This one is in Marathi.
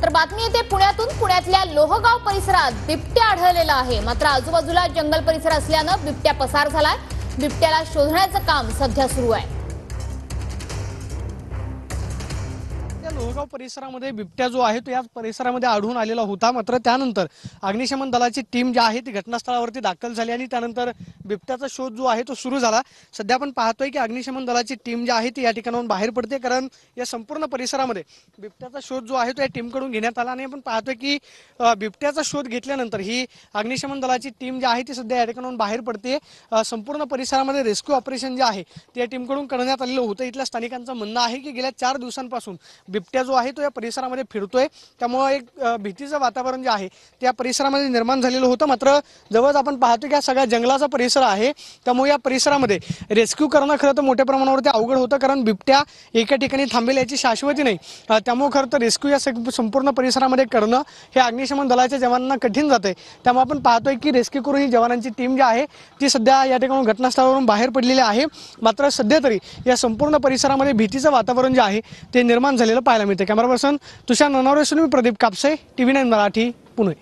तर बातमी येते पुण्यातून। पुण्यातल्या लोहगाव परिसरात बिबट्या आढळलेला आहे। मात्र आजूबाजूला जंगल परिसर असल्यानं बिबट्या पसार झालाय। बिबट्याला शोधण्याचं काम सध्या सुरू आहे। लोहगाव परिसरामध्ये बिबट्या जो आहे तो या परिसरामध्ये आढळून आलेला होता। मात्र त्यानंतर अग्निशमन दलाची टीम जी आहे ती घटनास्थळावरती दाखल झाली आणि त्यानंतर बिबट्याचा शोध जो आहे तो सुरू झाला। सध्या आपण पाहतोय की अग्निशमन दलाची टीम जी आहे ती या ठिकाणाहून बाहेर पडते, कारण या संपूर्ण परिसरामध्ये बिबट्याचा शोध जो आहे तो या टीमकडून घेण्यात आला। आणि आपण पाहतोय की बिबट्याचा शोध घेतल्यानंतर ही अग्निशमन दलाची टीम जी आहे ती सध्या या ठिकाणाहून बाहेर पडते। संपूर्ण परिसरामध्ये रेस्क्यू ऑपरेशन जे आहे ते या टीमकडून करण्यात आलेलं होतं। इथल्या स्थानिकांचं म्हणणं आहे की गेल्या 4 दिवसांपासून बिबट्या जो आहे तो या परिसरामध्ये फिरतोय, त्यामुळे एक भीतीचं वातावरण जे आहे त्या परिसरामध्ये निर्माण झालेलं होतं। मात्र जवळ आपण पाहतो की हा सगळा जंगलाचा परिसर आहे, त्यामुळे या परिसरामध्ये रेस्क्यू करणं खरं तर मोठ्या प्रमाणावरती अवघड होतं, कारण बिबट्या एका ठिकाणी थांबेल याची शाश्वती नाही। त्यामुळे खरं तर रेस्क्यू या संपूर्ण परिसरामध्ये करणं हे अग्निशमन दलाच्या जवानांना कठीण जाते। त्यामुळे आपण पाहतोय की रेस्क्यू करू ही जवानांची टीम जी आहे ती सध्या या ठिकाणी घटनास्थळावरून बाहेर पडलेली आहे। मात्र सध्या तरी या संपूर्ण परिसरामध्ये भीतीचं वातावरण जे आहे ते निर्माण झालेलं पाहायला मिळते। कॅमेरा पर्सन तुषार ननावरे, मी प्रदीप कापसे, TV9 मराठी, पुणे।